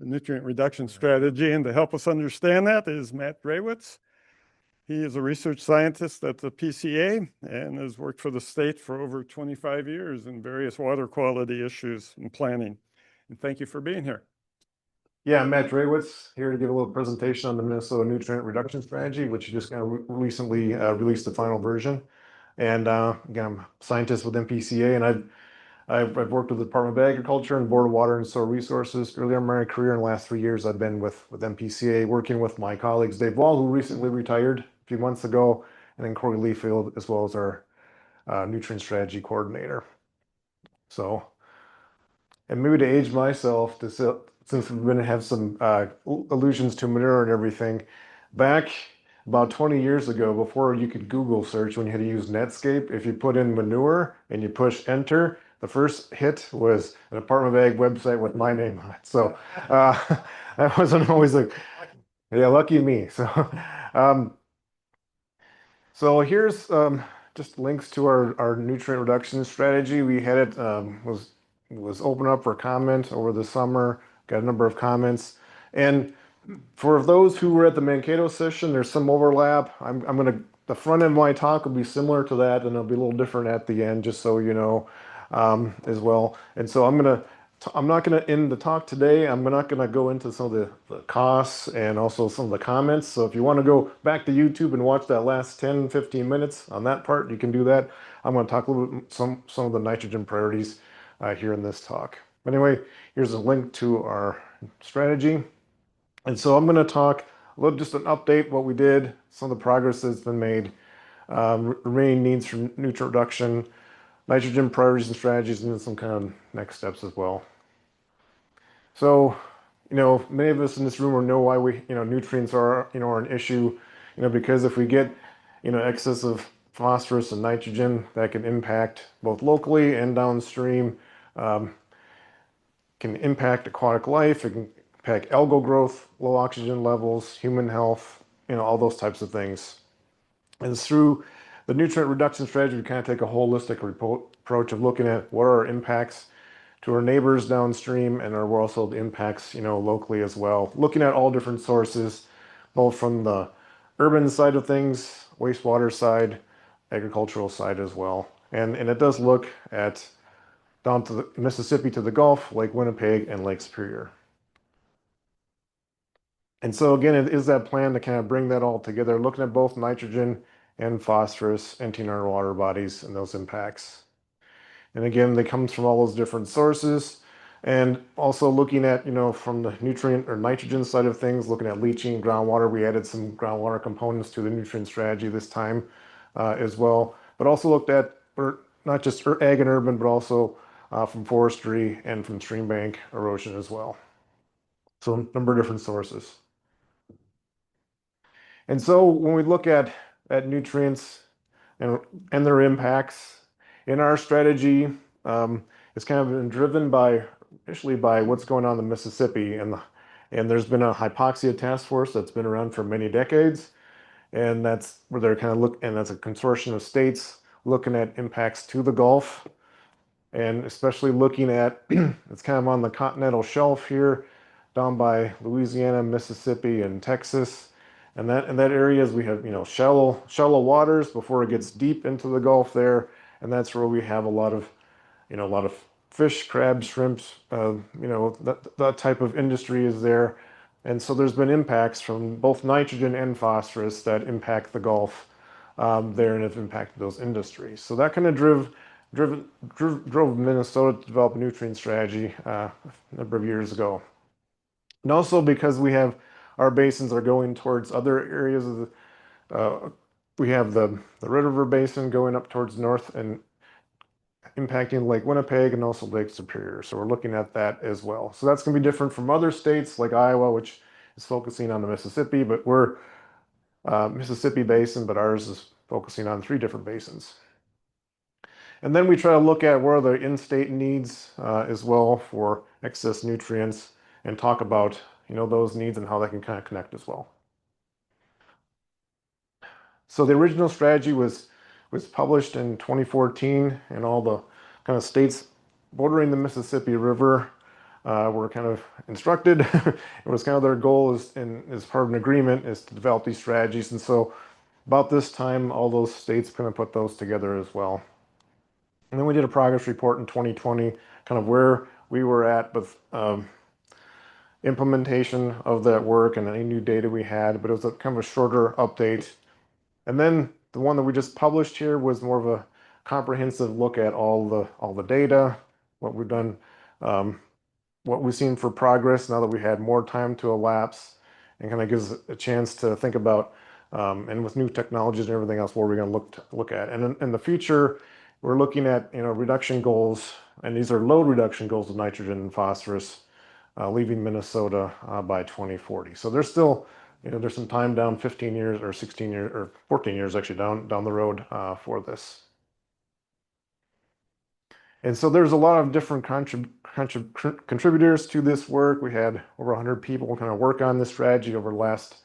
the nutrient reduction strategy. And to help us understand that is Matt Drewitz. He is a research scientist at the PCA and has worked for the state for over 25 years in various water quality issues and planning. And thank you for being here. Yeah, I'm Matt Drewitz, here to give a little presentation on the Minnesota Nutrient Reduction Strategy, which just kind of recently released the final version. And again, I'm a scientist with MPCA, and I've worked with the Department of Agriculture and Board of Water and Soil Resources earlier in my career. In the last 3 years, I've been with MPCA, working with my colleagues, Dave Wall, who recently retired a few months ago, and then Corey Leafield, as well as our nutrient strategy coordinator. So, and maybe to age myself, since we're going to have some allusions to manure and everything, back about 20 years ago, before you could Google search, when you had to use Netscape, if you put in manure and you push enter, the first hit was an Department of Ag website with my name on it. So that wasn't always yeah, lucky me. So here's just links to our nutrient reduction strategy. We had it was open up for comment over the summer. Got a number of comments, and for those who were at the Mankato session, there's some overlap. The front end of my talk will be similar to that, and it'll be a little different at the end, just so you know, as well. And so I'm not gonna end the talk today. I'm not gonna go into some of the costs and also some of the comments. So if you want to go back to YouTube and watch that last 10, 15 minutes on that part, you can do that. I'm going to talk a little bit some of the nitrogen priorities here in this talk. But anyway, here's a link to our strategy. And so I'm going to talk a little, just an update, what we did, some of the progress that's been made, remaining needs for nutrient reduction, nitrogen priorities and strategies, and then some kind of next steps as well. So, many of us in this room know why nutrients are an issue, because if we get, excess of phosphorus and nitrogen, that can impact both locally and downstream, can impact aquatic life, it can impact algal growth, low oxygen levels, human health, all those types of things. And through the nutrient reduction strategy, we kind of take a holistic approach of looking at what are our impacts to our neighbors downstream, and are also the impacts, locally as well. Looking at all different sources, both from the urban side of things, wastewater side, agricultural side as well. And it does look at down to the Mississippi to the Gulf, Lake Winnipeg, and Lake Superior. And so again, it is that plan to kind of bring that all together, looking at both nitrogen and phosphorus entering our water bodies and those impacts. And again, they come from all those different sources. And also looking at, from the nutrient or nitrogen side of things, looking at leaching, groundwater. We added some groundwater components to the nutrient strategy this time as well. But also looked at not just ag and urban, but also from forestry and from stream bank erosion as well. So a number of different sources. And so when we look at nutrients and their impacts in our strategy, it's kind of been driven initially by what's going on in the Mississippi, and there's been a hypoxia task force that's been around for many decades, and that's where they're kind of and that's a consortium of states looking at impacts to the Gulf, and especially looking at it's kind of on the continental shelf here, down by Louisiana, Mississippi, and Texas. And that areas we have, shallow waters before it gets deep into the Gulf there, and that's where we have a lot of fish, crabs, shrimps, that type of industry is there. And so there's been impacts from both nitrogen and phosphorus that impact the Gulf there, and have impacted those industries. So that kind of drove Minnesota to develop a nutrient strategy a number of years ago. And also because we have our basins are going towards other areas of we have the Red River Basin going up towards north and impacting Lake Winnipeg and also Lake Superior. So we're looking at that as well. So that's going to be different from other states like Iowa, which is focusing on the Mississippi, but we're Mississippi Basin, but ours is focusing on 3 different basins. And then we try to look at where are the in-state needs as well for excess nutrients, and talk about those needs and how they can kind of connect as well. So the original strategy was published in 2014, and all the kind of states bordering the Mississippi River were kind of instructed. It was kind of their goal is, and as part of an agreement, is to develop these strategies. And so about this time, all those states kind of put those together as well. And then we did a progress report in 2020, kind of where we were at with implementation of that work and any new data we had, but it was a kind of a shorter update. And then the one that we just published here was more of a comprehensive look at all the data, what we've done, what we've seen for progress now that we had more time to elapse, and kind of gives a chance to think about, and with new technologies and everything else, what we're going to look at. And in the future, we're looking at reduction goals, and these are load reduction goals of nitrogen and phosphorus, leaving Minnesota by 2040. So there's still, there's some time down 15 years or 16 years or 14 years actually down the road for this. And so there's a lot of different contributors to this work. We had over 100 people kind of work on this strategy over the last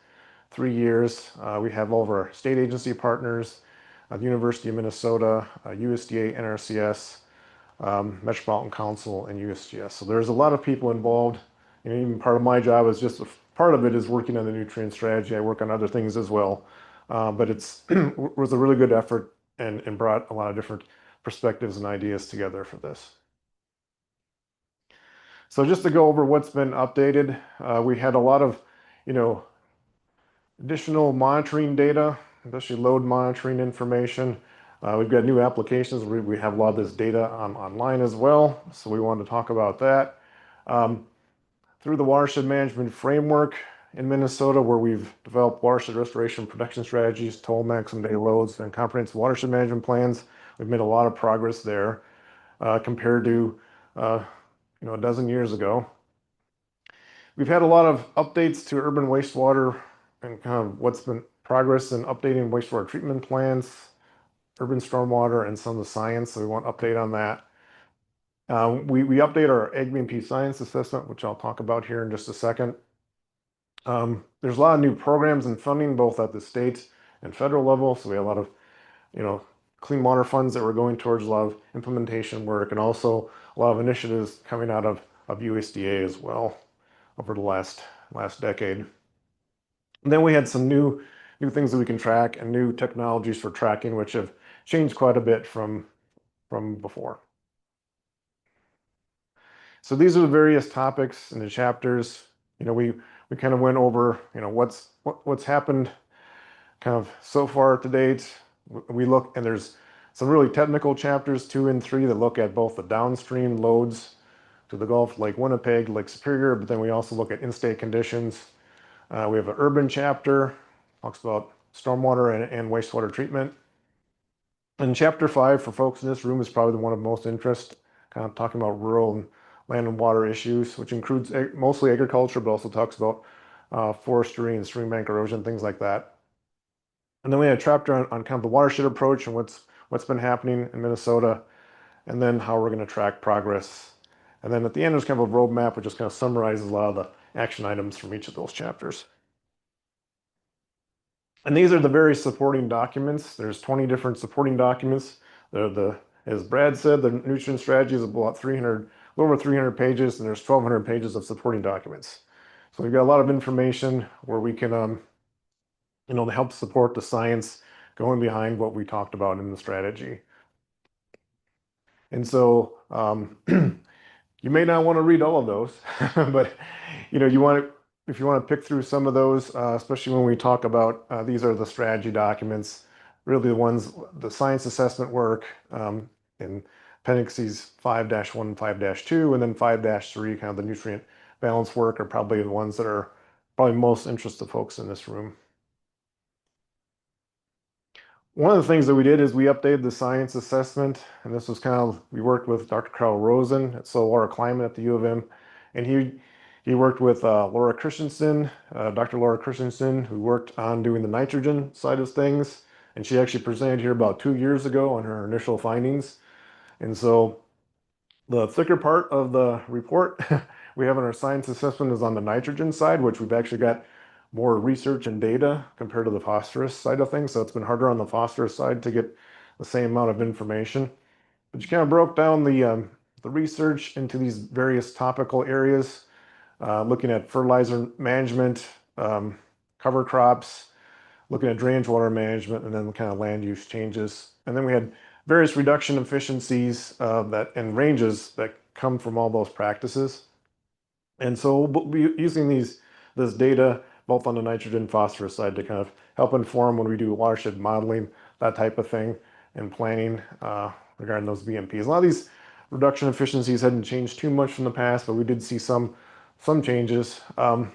3 years. We have all of our state agency partners, the University of Minnesota, USDA, NRCS, Metropolitan Council, and USGS. So there's a lot of people involved. And even part of my job is just part of it is working on the nutrient strategy. I work on other things as well. But it was a really good effort and brought a lot of different perspectives and ideas together for this. So just to go over what's been updated, we had a lot of, additional monitoring data, especially load monitoring information. We've got new applications. We have a lot of this data online as well, so we wanted to talk about that. Through the watershed management framework in Minnesota, where we've developed watershed restoration protection strategies, total maximum day loads, and comprehensive watershed management plans, we've made a lot of progress there compared to a dozen years ago. We've had a lot of updates to urban wastewater and kind of what's been progress in updating wastewater treatment plants, urban stormwater, and some of the science. So we want to update on that. We update our Ag-B&P science assessment, which I'll talk about here in just a second. There's a lot of new programs and funding, both at the state and federal level. So we have a lot of, clean water funds that we're going towards, a lot of implementation work, and also a lot of initiatives coming out of USDA as well over the last decade. And then we had some new things that we can track and new technologies for tracking, which have changed quite a bit from before. So these are the various topics in the chapters. We kind of went over, what's happened kind of so far to date. We look, and there's some really technical chapters 2 and 3 that look at both the downstream loads to the Gulf, Lake Winnipeg, Lake Superior, but then we also look at in-state conditions. We have an urban chapter, talks about stormwater and wastewater treatment. And chapter 5 for folks in this room is probably the one of most interest, kind of talking about rural and land and water issues, which includes mostly agriculture, but also talks about forestry and stream bank erosion, things like that. And then we had a chapter on kind of the watershed approach and what's been happening in Minnesota, and then how we're going to track progress. And then at the end, there's kind of a roadmap, which just kind of summarizes a lot of the action items from each of those chapters. And these are the various supporting documents. There's 20 different supporting documents. As Brad said, the nutrient strategy is about over 300 pages, and there's 1,200 pages of supporting documents. So we've got a lot of information where we can, help support the science going behind what we talked about in the strategy. And so you may not want to read all of those, but if you want to pick through some of those, especially when we talk about these are the strategy documents, really the science assessment work in appendices 5-1 and 5-2, and then 5-3, kind of the nutrient balance work, are probably the ones that are probably most interest to folks in this room. One of the things that we did is we updated the science assessment, and this was we worked with Dr. Carl Rosen at Soil Water Climate at the U of M, and he worked with Laura Christensen, Dr. Laura Christensen, who worked on doing the nitrogen side of things, and she actually presented here about 2 years ago on her initial findings. And so the thicker part of the report we have in our science assessment is on the nitrogen side, which we've actually got more research and data compared to the phosphorus side of things. So it's been harder on the phosphorus side to get the same amount of information. But you kind of broke down the the research into these various topical areas, looking at fertilizer management, cover crops, looking at drainage water management, and then kind of land use changes. And then we had various reduction efficiencies and ranges that come from all those practices. And so we'll be using this data both on the nitrogen phosphorus side to kind of help inform when we do watershed modeling, that type of thing, and planning regarding those BMPs. A lot of these reduction efficiencies hadn't changed too much from the past, but we did see some changes. And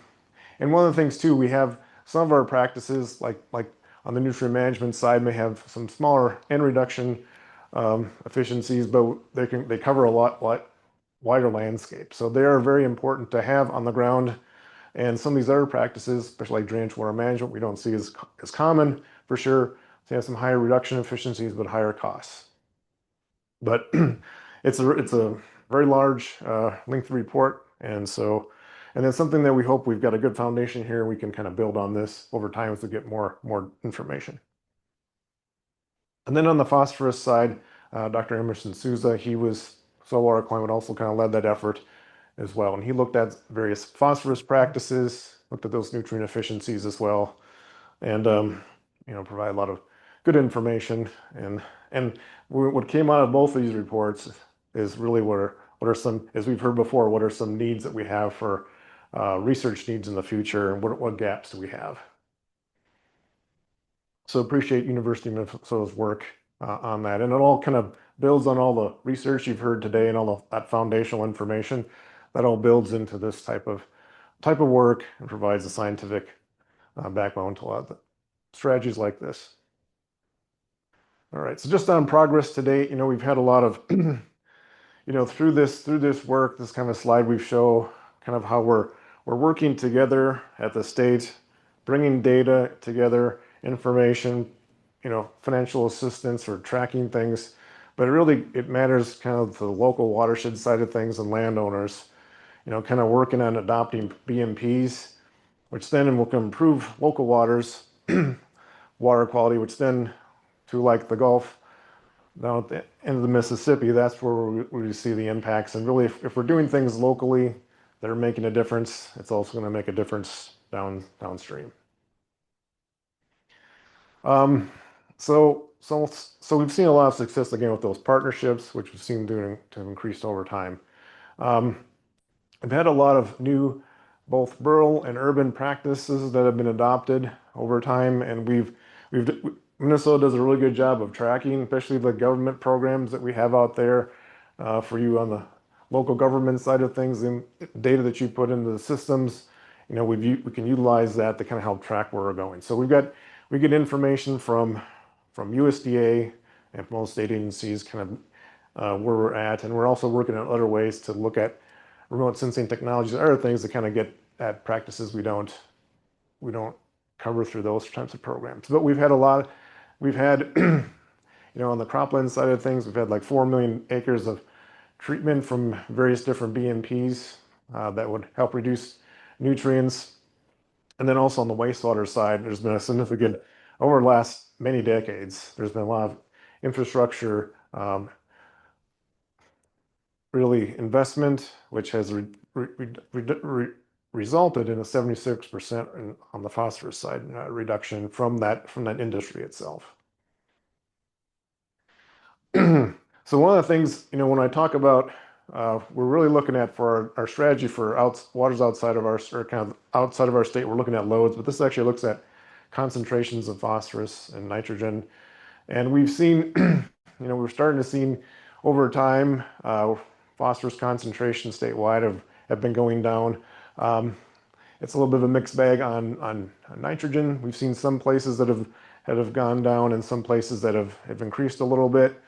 one of the things too, we have some of our practices, like on the nutrient management side, may have some smaller N reduction efficiencies, but they cover a lot wider landscape. So they are very important to have on the ground. And some of these other practices, especially like drainage water management, we don't see as common for sure. They have some higher reduction efficiencies, but higher costs. But it's a very large, lengthy report, and then something that we hope we've got a good foundation here, and we can kind of build on this over time as we get more information. And then on the phosphorus side, Dr. Emerson Souza, he was saltwater climate, also kind of led that effort as well. And he looked at various phosphorus practices, looked at those nutrient efficiencies as well, and provide a lot of good information. And what came out of both of these reports is really what are some, as we've heard before, what are some needs that we have for research needs in the future, and what gaps do we have? So appreciate University of Minnesota's work on that, and it all kind of builds on all the research you've heard today and all that foundational information. That all builds into this type of work and provides a scientific backbone to a lot of the strategies like this. All right, so just on progress to date, we've had a lot of, through this work, this kind of slide we show kind of how we're working together at the state, bringing data together, information, financial assistance or tracking things, but it matters kind of the local watershed side of things and landowners, kind of working on adopting BMPs, which then will improve local water quality, which then to like the Gulf down at the end of the Mississippi, that's where we see the impacts. And really, if we're doing things locally that are making a difference, it's also going to make a difference downstream. So we've seen a lot of success again with those partnerships, which we've seen to have increased over time. We've had a lot of new, both rural and urban practices that have been adopted over time, and Minnesota does a really good job of tracking, especially the government programs that we have out there for you on the local government side of things, and data that you put into the systems. We can utilize that to kind of help track where we're going. So we get information from USDA and from all state agencies, kind of where we're at, and we're also working on other ways to look at remote sensing technologies and other things to kind of get at practices we don't cover through those types of programs. But we've had on the cropland side of things, we've had like 4 million acres of treatment from various different BMPs that would help reduce nutrients. And then also on the wastewater side, there's been a significant, over the last many decades, there's been a lot of infrastructure, really investment, which has resulted in a 76% on the phosphorus side reduction from that industry itself. So one of the things, when I talk about, we're really looking at for our strategy for waters outside of our state, we're looking at loads, but this actually looks at concentrations of phosphorus and nitrogen. And we've seen, we're starting to see over time, phosphorus concentration statewide have been going down. It's a little bit of a mixed bag on nitrogen. We've seen some places that have gone down and some places that have increased a little bit.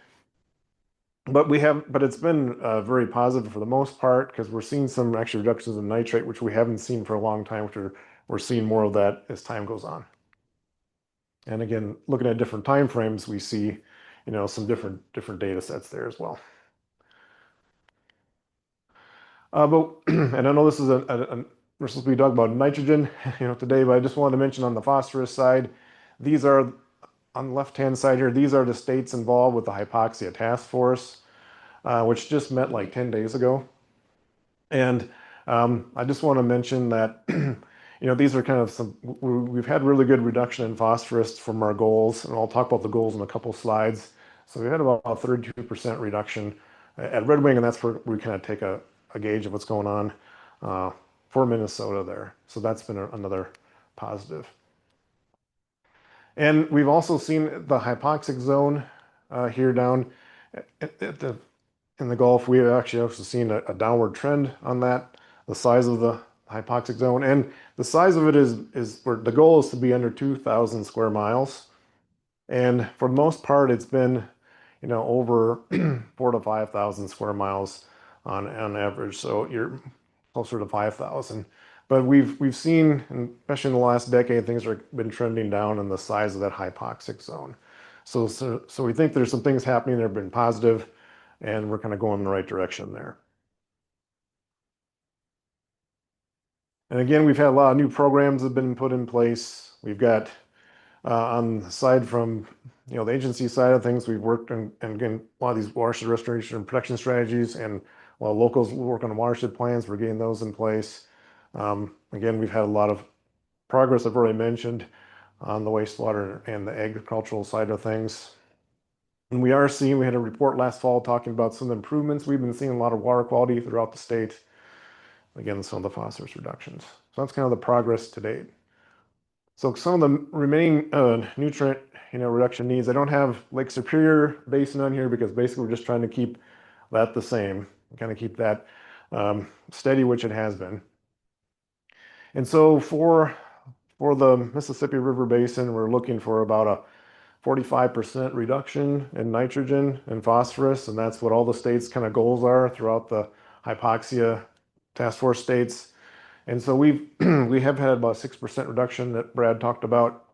But it's been very positive for the most part, because we're seeing some actually reductions in nitrate, which we haven't seen for a long time, which we're seeing more of that as time goes on. And again, looking at different time frames, we see, some different data sets there as well. And I know this is we're supposed to be talking about nitrogen, today, but I just wanted to mention on the phosphorus side, these are on the left-hand side here, these are the states involved with the hypoxia task force. which just met like 10 days ago. And I just want to mention that, these are kind of we've had really good reduction in phosphorus from our goals, and I'll talk about the goals in a couple slides. So we had about a 32% reduction at Red Wing, and that's where we kind of take a gauge of what's going on for Minnesota there. So that's been another positive. And we've also seen the hypoxic zone here down in the Gulf. We have actually also seen a downward trend on that, the size of the hypoxic zone. And the size of it is where the goal is to be under 2,000 square miles. And for the most part, it's been, over 4,000 to 5,000 square miles on average. So you're closer to 5,000. But we've seen, especially in the last decade, things have been trending down in the size of that hypoxic zone. So we think there's some things happening that have been positive, and we're kind of going in the right direction there. And again, we've had a lot of new programs that have been put in place. We've got on the side from the agency side of things, we've worked on, and again, a lot of these watershed restoration and protection strategies, and while locals work on watershed plans, we're getting those in place. Again, we've had a lot of progress I've already mentioned on the wastewater and the agricultural side of things. And we had a report last fall talking about some improvements. We've been seeing a lot of water quality throughout the state. Again, some of the phosphorus reductions. So that's kind of the progress to date. So some of the remaining nutrient reduction needs, I don't have Lake Superior Basin on here because basically we're just trying to keep that the same, kind of keep that steady, which it has been. And so for the Mississippi River Basin, we're looking for about a 45% reduction in nitrogen and phosphorus, and that's what all the states' kind of goals are throughout the hypoxia task force states. And so we have had about a 6% reduction that Brad talked about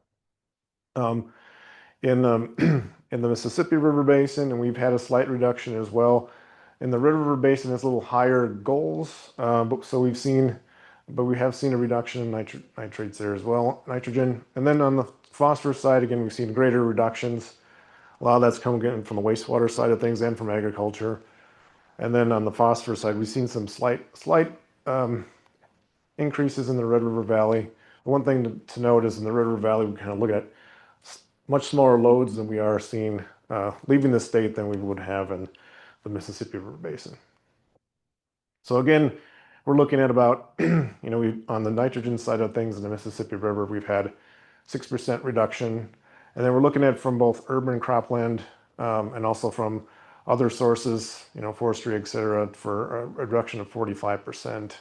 in the Mississippi River Basin, and we've had a slight reduction as well. In the Red River Basin, it's a little higher goals, but we have seen a reduction in nitrates there as well, nitrogen. And then on the phosphorus side, again, we've seen greater reductions. A lot of that's coming from the wastewater side of things and from agriculture. And then on the phosphorus side, we've seen some slight increases in the Red River Valley. One thing to note is in the Red River Valley, we kind of look at much smaller loads than we are seeing leaving the state than we would have in the Mississippi River Basin. So again, we're looking at about, on the nitrogen side of things in the Mississippi River, we've had 6% reduction. And then we're looking at from both urban cropland and also from other sources, forestry, et cetera, for a reduction of 45%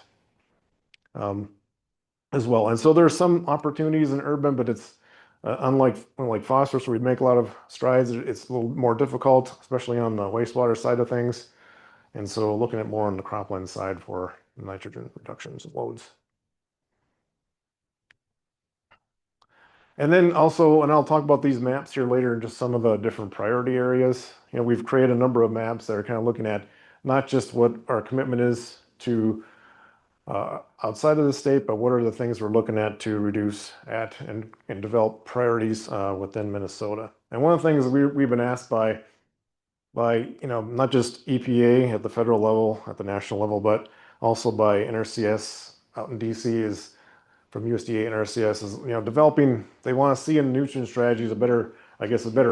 as well. And so there's some opportunities in urban, but it's unlike phosphorus, where we make a lot of strides, it's a little more difficult, especially on the wastewater side of things. And so looking at more on the cropland side for nitrogen reductions of loads. And then also, and I'll talk about these maps here later, and just some of the different priority areas. We've created a number of maps that are kind of looking at not just what our commitment is to outside of the state, but what are the things we're looking at to reduce and develop priorities within Minnesota. And one of the things we've been asked by not just EPA at the federal level, at the national level, but also by NRCS out in DC, is from USDA and NRCS is developing. They want to see in nutrient strategies a better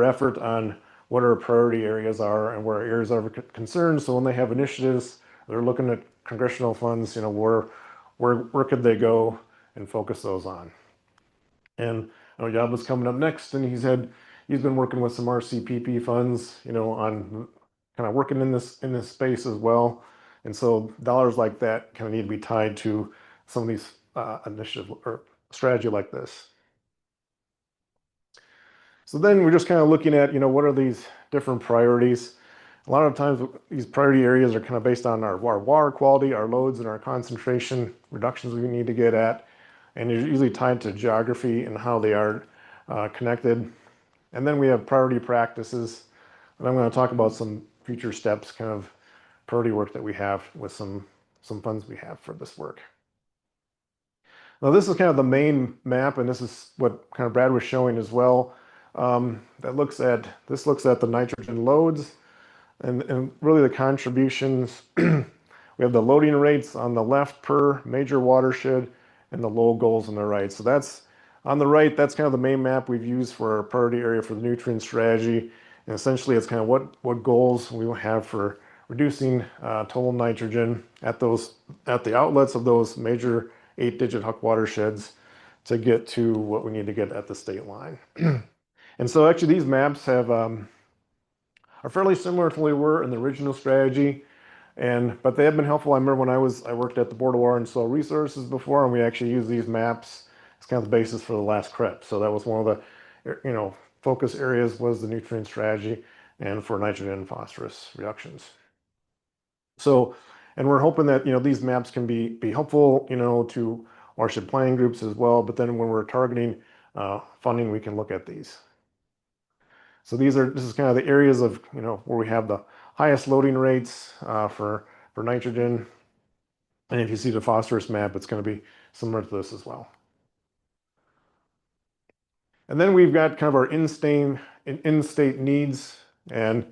effort on what our priority areas are and where areas are concerned. So when they have initiatives, they're looking at congressional funds. Where could they go and focus those on? And Yob was coming up next, and he's been working with some RCPP funds, on kind of working in this space as well. And so dollars like that kind of need to be tied to some of these initiatives or strategy like this. So then we're just kind of looking at, what are these different priorities? A lot of times these priority areas are kind of based on our water quality, our loads, and our concentration reductions we need to get at. And they're usually tied to geography and how they are connected. And then we have priority practices. And I'm going to talk about some future steps, kind of priority work that we have with some funds we have for this work. Now this is kind of the main map, and this is what kind of Brad was showing as well. This looks at the nitrogen loads And really the contributions, we have the loading rates on the left per major watershed and the low goals on the right. So that's on the right, that's kind of the main map we've used for our priority area for the nutrient strategy. And essentially it's kind of what goals we will have for reducing total nitrogen at the outlets of those major 8-digit Huck watersheds to get to what we need to get at the state line. And so actually these maps have are fairly similar to what they were in the original strategy, but they have been helpful. I remember when I worked at the Board of Water and Soil Resources before, and we actually used these maps as kind of the basis for the last CREP. So that was one of the focus areas was the nutrient strategy and for nitrogen and phosphorus reductions. So, and we're hoping that these maps can be helpful to watershed planning groups as well. But then when we're targeting funding, we can look at these. So this is kind of the areas of where we have the highest loading rates for nitrogen. And if you see the phosphorus map, it's going to be similar to this as well. And then we've got kind of our in-state needs, and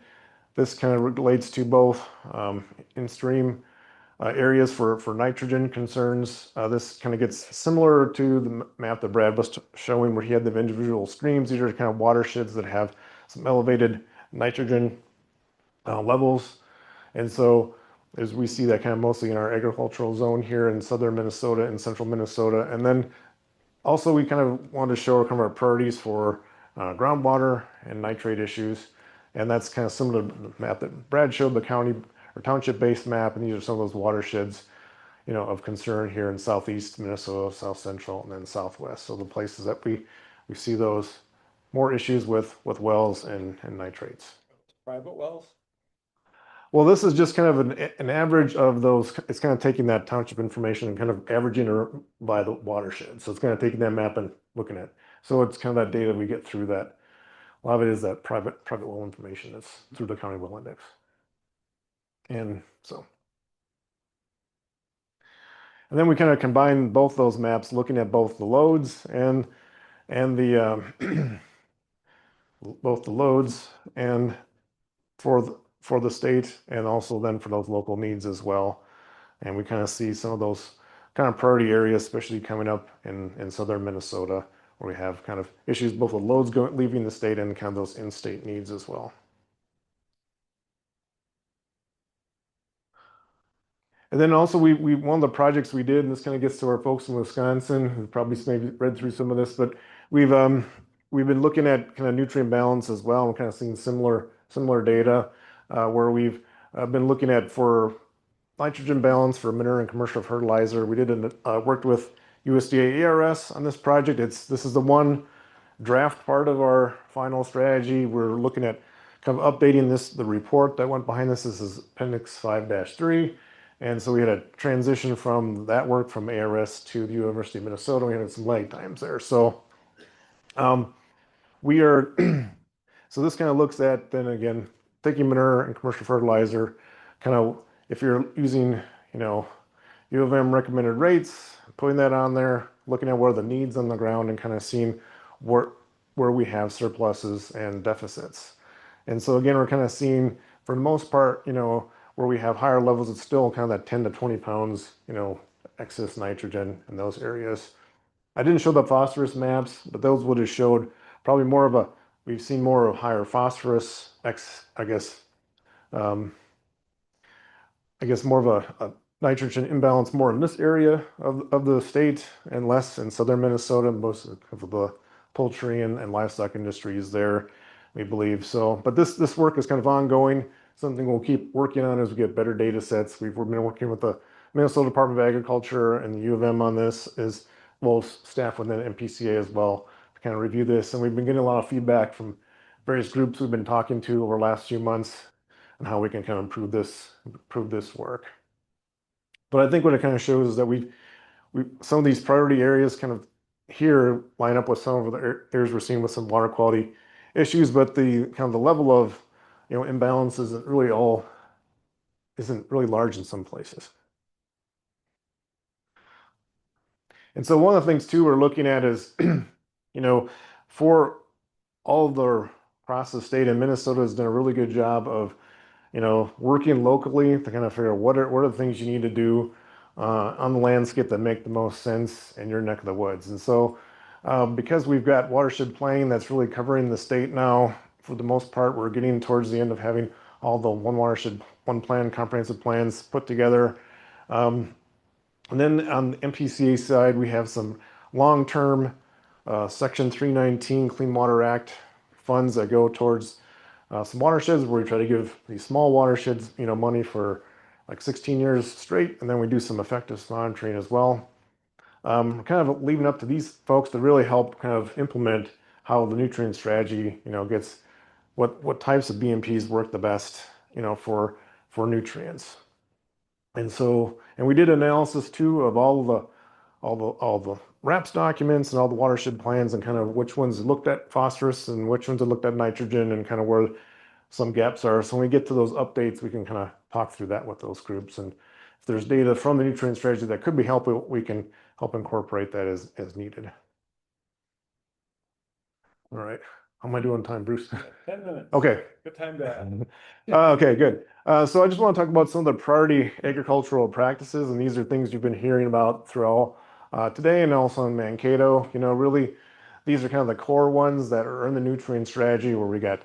this kind of relates to both in-stream areas for nitrogen concerns. This kind of gets similar to the map that Brad was showing where he had the individual streams. These are kind of watersheds that have some elevated nitrogen levels. And so as we see that kind of mostly in our agricultural zone here in southern Minnesota and central Minnesota. And then also we kind of wanted to show kind of our priorities for groundwater and nitrate issues. And that's kind of similar to the map that Brad showed, the county or township-based map. And these are some of those watersheds, of concern here in southeast Minnesota, south central, and then southwest. So the places that we see those more issues with wells and nitrates. Private wells? Well, this is just kind of an average of those. It's kind of taking that township information and kind of averaging it by the watershed. So it's kind of taking that map and looking at. So it's kind of that data we get through that. A lot of it is that private well information that's through the county well index. And then we kind of combine both those maps, looking at both the loads and the both the loads and for the state, and also then for those local needs as well. And we kind of see some of those kind of priority areas, especially coming up in southern Minnesota, where we have kind of issues both with loads leaving the state and kind of those in-state needs as well. And then also we one of the projects we did, and this kind of gets to our folks in Wisconsin who probably maybe read through some of this, but we've been looking at kind of nutrient balance as well, and kind of seeing similar data where we've been looking at for nitrogen balance for manure and commercial fertilizer. We worked with USDA ERS on this project. This is the one draft part of our final strategy. We're looking at kind of updating the report that went behind this. This is Appendix 5-3. And so we had a transition from that work from ARS to the University of Minnesota. We had some lag times there. So we are, so this kind of looks at, then again, taking manure and commercial fertilizer, kind of if you're using, U of M recommended rates, putting that on there, looking at what are the needs on the ground and kind of seeing where we have surpluses and deficits. And so again, we're kind of seeing, for the most part, where we have higher levels, it's still kind of that 10 to 20 pounds, excess nitrogen in those areas. I didn't show the phosphorus maps, but those would have showed probably we've seen more of higher phosphorus, I guess more of a nitrogen imbalance more in this area of the state and less in southern Minnesota, most of the poultry and livestock industries there, we believe. So, but this work is kind of ongoing, something we'll keep working on as we get better data sets. We've been working with the Minnesota Department of Agriculture and the U of M on this, as well as staff within MPCA as well, to kind of review this. And we've been getting a lot of feedback from various groups we've been talking to over the last few months on how we can kind of improve this work. But I think what it kind of shows is that some of these priority areas kind of here line up with some of the areas we're seeing with some water quality issues, but the kind of the level of imbalance isn't really large in some places. And so one of the things too we're looking at is, for all of the across the state, and Minnesota has done a really good job of working locally to kind of figure out what are the things you need to do on the landscape that make the most sense in your neck of the woods. And so because we've got watershed planning that's really covering the state now, for the most part, we're getting towards the end of having all the one watershed, one plan, comprehensive plans put together. And then on the MPCA side, we have some long-term Section 319 Clean Water Act funds that go towards some watersheds where we try to give these small watersheds, money for like 16 years straight, and then we do some effective monitoring as well. Kind of leaving up to these folks to really help kind of implement how the nutrient strategy, gets what types of BMPs work the best, for nutrients. And we did analysis too of all the RAPS documents and all the watershed plans and kind of which ones looked at phosphorus and which ones looked at nitrogen and kind of where some gaps are. So when we get to those updates, we can kind of talk through that with those groups. And if there's data from the nutrient strategy that could be helpful, we can help incorporate that as needed. All right. How am I doing time, Bruce? 10 minutes. Okay. Good time to add. Okay, good. So I just want to talk about some of the priority agricultural practices, and these are things you've been hearing about throughout today and also in Mankato. Really, these are kind of the core ones that are in the nutrient strategy where we got,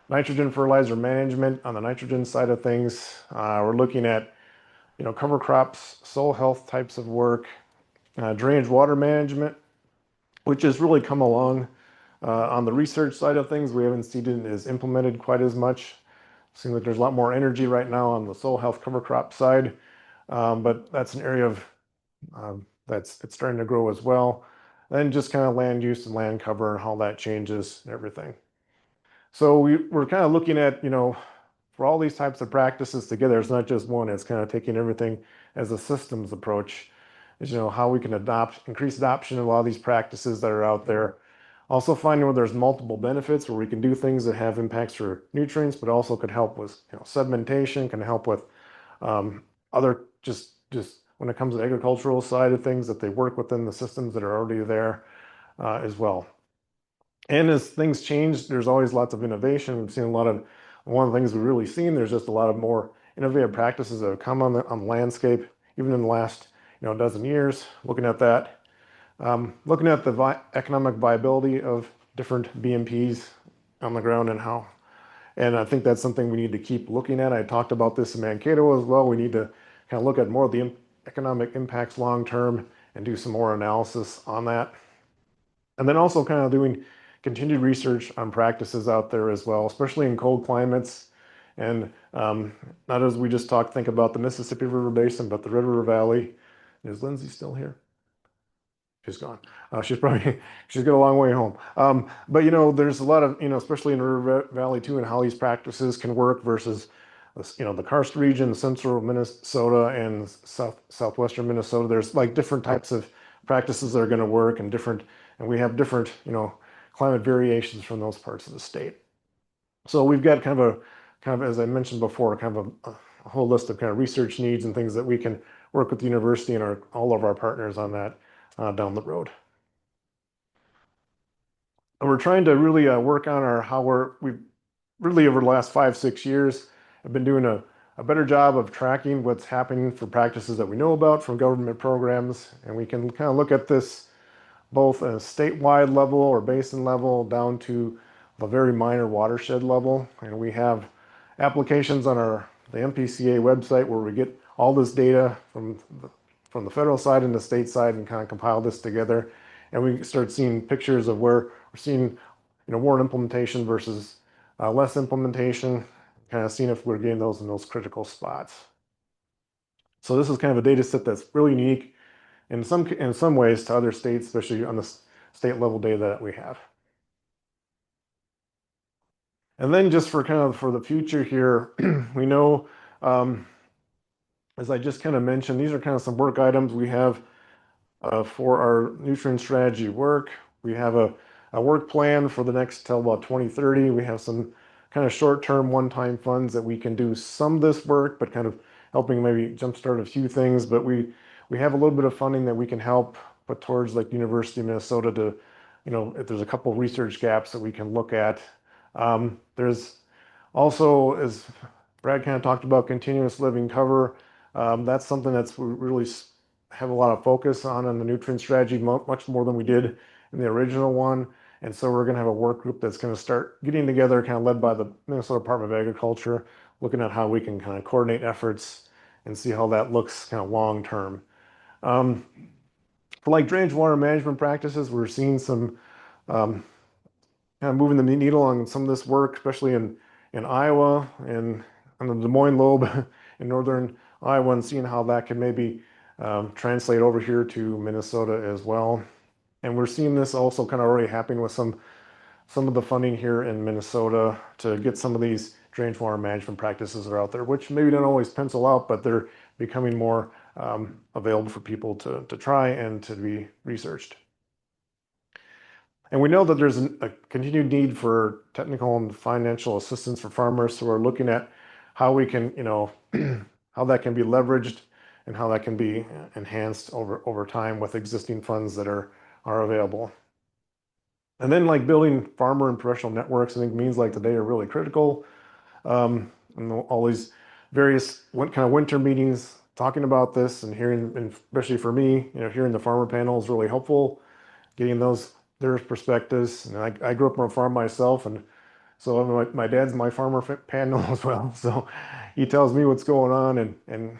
nitrogen fertilizer management on the nitrogen side of things. We're looking at, cover crops, soil health types of work, drainage water management, which has really come along on the research side of things. We haven't seen it as implemented quite as much. Seems like there's a lot more energy right now on the soil health cover crop side, but that's an area of it's starting to grow as well. Then just kind of land use and land cover and how that changes and everything. So we're kind of looking at, for all these types of practices together, it's not just one, it's kind of taking everything as a systems approach, is, how we can increase adoption of a lot of these practices that are out there. Also finding where there's multiple benefits where we can do things that have impacts for nutrients, but also could help with, sedimentation, can help with other just when it comes to the agricultural side of things, that they work within the systems that are already there as well. And as things change, there's always lots of innovation. We've seen one of the things we've really seen, there's just a lot of more innovative practices that have come on the landscape, even in the last, dozen years, looking at that. Looking at the economic viability of different BMPs on the ground and I think that's something we need to keep looking at. I talked about this in Mankato as well. We need to kind of look at more of the economic impacts long term and do some more analysis on that. And then also kind of doing continued research on practices out there as well, especially in cold climates. And not as we just think about the Mississippi River Basin, but the River Valley. Is Lindsay still here? She's gone. She's got a long way home. But there's a lot of, especially in the River Valley too, and how these practices can work versus, the karst region, central Minnesota and southwestern Minnesota. There's like different types of practices that are going to work and we have different, climate variations from those parts of the state. So we've got kind of, as I mentioned before, kind of a whole list of kind of research needs and things that we can work with the university and all of our partners on that down the road. And we're trying to really work on we've really over the last 5-6 years have been doing a better job of tracking what's happening for practices that we know about from government programs. And we can kind of look at this both at a statewide level or basin level down to a very minor watershed level. And we have applications on the MPCA website where we get all this data from the federal side and the state side and kind of compile this together. And we start seeing pictures of where we're seeing, more implementation versus less implementation, kind of seeing if we're getting those in those critical spots. So this is kind of a data set that's really unique in some ways to other states, especially on the state level data that we have. And then just for the future here, we know, as I just kind of mentioned, these are kind of some work items we have for our nutrient strategy work. We have a work plan for the next till about 2030. We have some kind of short-term one-time funds that we can do some of this work, but kind of helping maybe jumpstart a few things. But we have a little bit of funding that we can help put towards like University of Minnesota to, if there's a couple of research gaps that we can look at. There's Also, as Brad kind of talked about, continuous living cover, that's something that's we really have a lot of focus on in the nutrient strategy, much more than we did in the original one. And so we're going to have a work group that's going to start getting together, kind of led by the Minnesota Department of Agriculture, looking at how we can kind of coordinate efforts and see how that looks kind of long term. Um, for like drainage water management practices, we're seeing some um, kind of moving the needle on some of this work, especially in Iowa and on the Des Moines lobe in northern Iowa, and seeing how that can maybe translate over here to Minnesota as well. And we're seeing this also kind of already happening with some of the funding here in Minnesota to get some of these drainage water management practices that are out there, which maybe don't always pencil out, but they're becoming more available for people to try and to be researched. And we know that there's a continued need for technical and financial assistance for farmers. So we're looking at how we can, how that can be leveraged and how that can be enhanced over time with existing funds that are available. And then like building farmer and professional networks, I think means like today are really critical. And all these various kind of winter meetings talking about this and hearing, and especially for me, hearing the farmer panel is really helpful, getting their perspectives. And I grew up on a farm myself, and so my dad's my farmer panel as well. So he tells me what's going on, and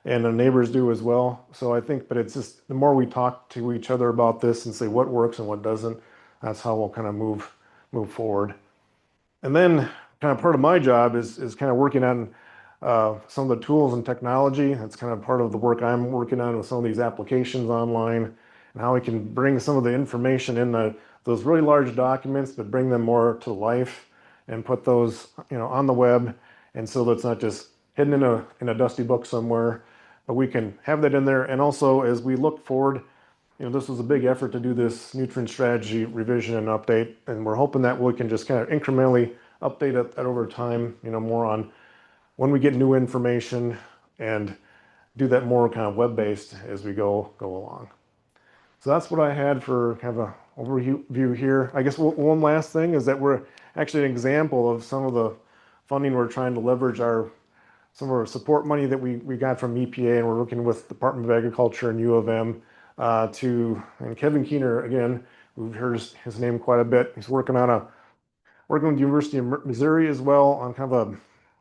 the neighbors do as well. So I think, but it's just the more we talk to each other about this and say what works and what doesn't, that's how we'll kind of move forward. And then kind of part of my job is kind of working on some of the tools and technology. That's kind of part of the work I'm working on with some of these applications online, and how we can bring some of the information in those really large documents, but bring them more to life and put those on the web, and so that's not just hidden in a dusty book somewhere, but we can have that in there. And also as we look forward, this was a big effort to do this nutrient strategy revision and update, and we're hoping that we can just kind of incrementally update it over time, more on when we get new information, and do that more kind of web-based as we go along. So that's what I had for kind of an overview here. I guess one last thing is that we're actually an example of some of the funding we're trying to leverage some of our support money that we got from EPA, and we're working with the Department of Agriculture and U of M and Kevin Keener, again, we've heard his name quite a bit. He's working with the University of Missouri as well on kind of a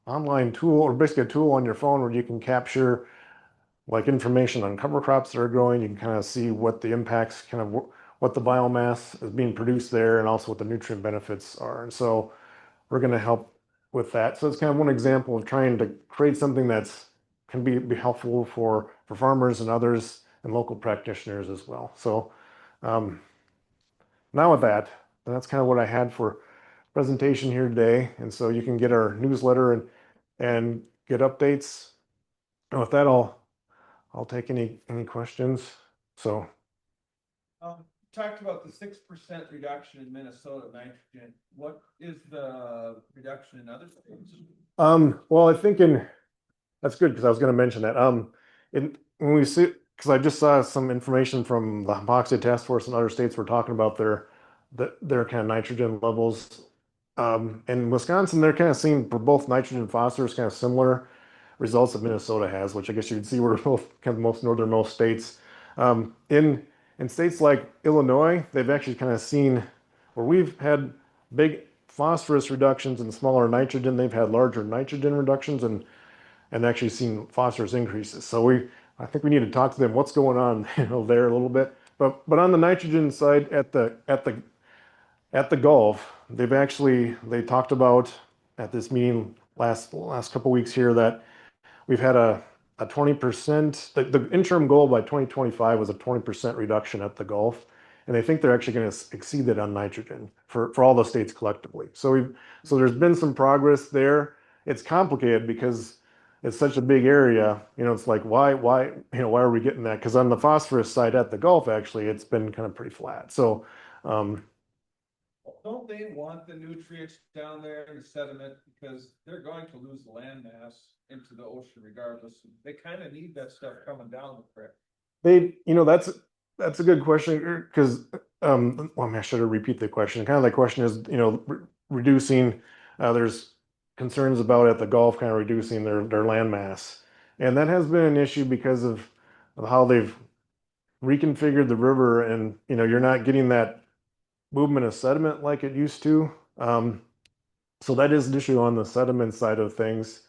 online tool, or basically a tool on your phone where you can capture like information on cover crops that are growing. You can kind of see what the impacts, kind of what the biomass is being produced there, and also what the nutrient benefits are. And so we're going to help with that. So it's kind of one example of trying to create something that's can be helpful for farmers and others and local practitioners as well. So now with that, that's kind of what I had for presentation here today. And so you can get our newsletter and get updates. And with that, I'll take any questions. So Talked about the 6% reduction in Minnesota nitrogen. What is the reduction in other states? Well, I think that's good, because I was going to mention that. When we see, because I just saw some information from the Hypoxia Task Force and other states were talking about their kind of nitrogen levels. In Wisconsin, they're kind of seeing for both nitrogen and phosphorus kind of similar results that Minnesota has, which I guess you would see we're both kind of most northernmost states. In states like Illinois, they've actually kind of seen where we've had big phosphorus reductions and smaller nitrogen, they've had larger nitrogen reductions and actually seen phosphorus increases. So I think we need to talk to them what's going on there a little bit. But on the nitrogen side at the Gulf, they talked about at this meeting last couple weeks here that we've had a 20%, the interim goal by 2025 was a 20% reduction at the Gulf. And they think they're actually going to exceed that on nitrogen for all the states collectively. So there's been some progress there. It's complicated because it's such a big area. It's like, why are we getting that? Because on the phosphorus side at the Gulf, actually, it's been kind of pretty flat. So, don't they want the nutrients down there in the sediment, because they're going to lose the land mass into the ocean regardless? They kind of need that stuff coming down the creek. That's a good question, because well, I should have repeat the question. Kind of the question is, reducing. There's concerns about at the Gulf kind of reducing their land mass. And that has been an issue because of how they've reconfigured the river, and you're not getting that movement of sediment like it used to. So that is an issue on the sediment side of things.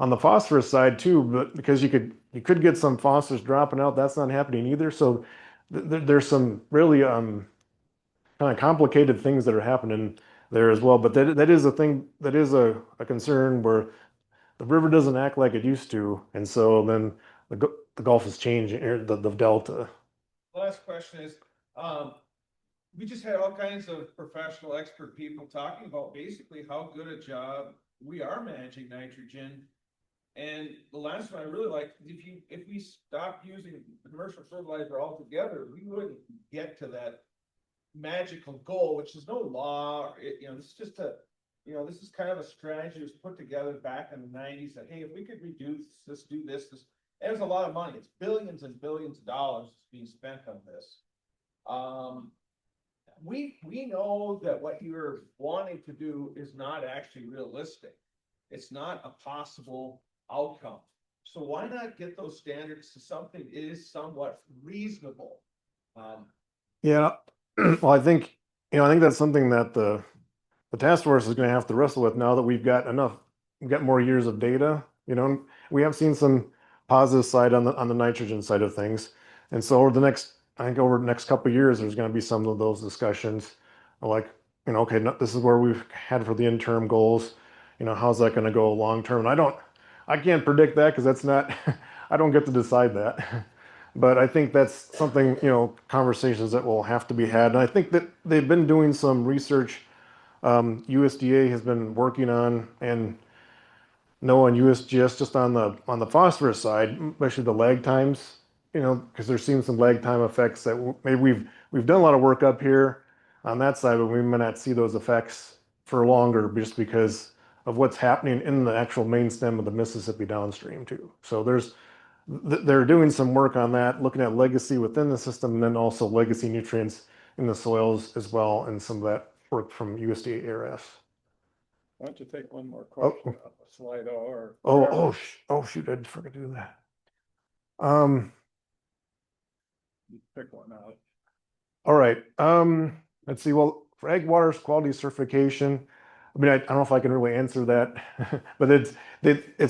On the phosphorus side too, but because you could get some phosphorus dropping out, that's not happening either. So there's some really kind of complicated things that are happening there as well. But that is a thing, that is a concern where the river doesn't act like it used to, and so then the Gulf is changing, or the delta. Last question is, we just had all kinds of professional expert people talking about basically how good a job we are managing nitrogen. And the last one I really like, if we stopped using commercial fertilizer altogether, we wouldn't get to that magical goal, which is no law. This is just this is kind of a strategy that was put together back in the 90s that, hey, if we could reduce this, do this, there's a lot of money. It's billions and billions of dollars being spent on this. We know that what you're wanting to do is not actually realistic. It's not a possible outcome. So why not get those standards to something that is somewhat reasonable? Yeah, well, I think that's something that the task force is going to have to wrestle with now that we've got more years of data. We have seen some positive side on the nitrogen side of things, and so over the next couple of years, there's going to be some of those discussions, like okay, this is where we've had for the interim goals. How's that going to go long term? And I can't predict that because that's not I don't get to decide that. But I think that's something, conversations that will have to be had. And I think that they've been doing some research. USDA has been working on, and NOAA and USGS just on the phosphorus side, especially the lag times, because they're seeing some lag time effects that maybe we've done a lot of work up here on that side, but we may not see those effects for longer just because of what's happening in the actual main stem of the Mississippi downstream too. So they're doing some work on that, looking at legacy within the system, and then also legacy nutrients in the soils as well, and some of that work from USDA ARS. Why don't you take one more question on the slide or? Shoot, I forgot to do that. Pick one out. All right. Let's see. Well, for ag water quality certification, I mean, I don't know if I can really answer that, but it's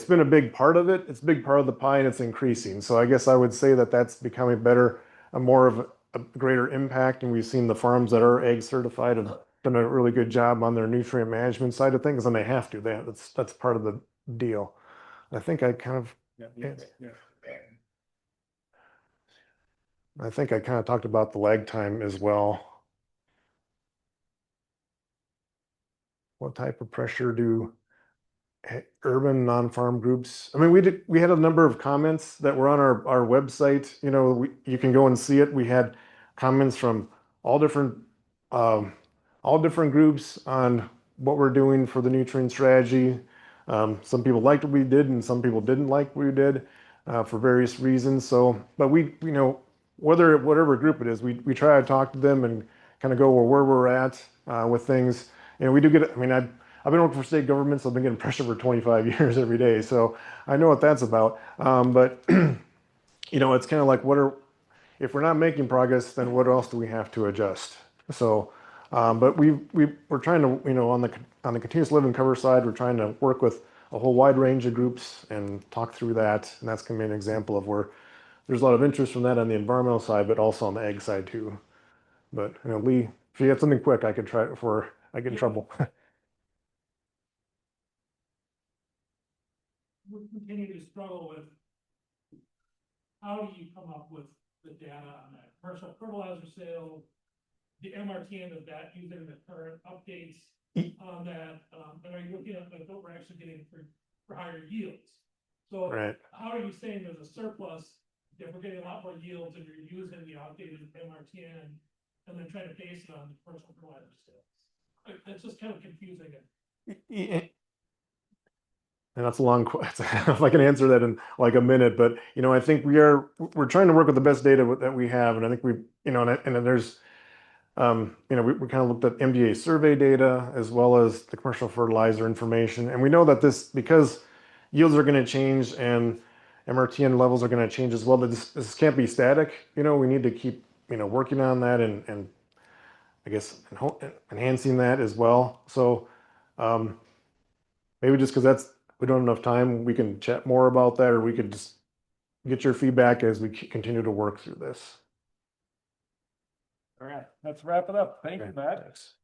been a big part of it. It's a big part of the pie, and it's increasing. So I guess I would say that that's becoming better, more of a greater impact. And we've seen the farms that are ag certified have done a really good job on their nutrient management side of things, and they have to. That's part of the deal. I think I kind of I think I kind of talked about the lag time as well. What type of pressure do urban non-farm groups? I mean, we had a number of comments that were on our website. You can go and see it. We had comments from all different groups on what we're doing for the nutrient strategy. Some people liked what we did, and some people didn't like what we did for various reasons. So, but whatever group it is, we try to talk to them and kind of go where we're at with things. We do get, I mean, I've been working for state governments, so I've been getting pressure for 25 years every day. So I know what that's about. But, it's kind of like, if we're not making progress, then what else do we have to adjust? So, but we're trying to, on the continuous living cover side, we're trying to work with a whole wide range of groups and talk through that. And that's going to be an example of where there's a lot of interest from that on the environmental side, but also on the ag side too. But, Lee, if you had something quick, I could try it before I get in trouble. We continue to struggle with how do you come up with the data on that commercial fertilizer sale, the MRTN of that using the current updates on that, and are you looking at what we're actually getting for higher yields? So Right. How are you saying there's a surplus if we're getting a lot more yields and you're using the outdated MRTN and then trying to base it on the commercial fertilizer sales? It's just kind of confusing. And that's a long question. If I can answer that in like a minute, but I think we're trying to work with the best data that we have, and I think and there's You know, we kind of looked at MDA survey data as well as the commercial fertilizer information. And we know that because yields are going to change and MRTN levels are going to change as well, that this can't be static. You know, we need to keep, you know, working on that and I guess enhancing that as well. So maybe just because we don't have enough time, we can chat more about that, or we could just get your feedback as we continue to work through this. All right, let's wrap it up. Thank you, Okay, Matt. thanks.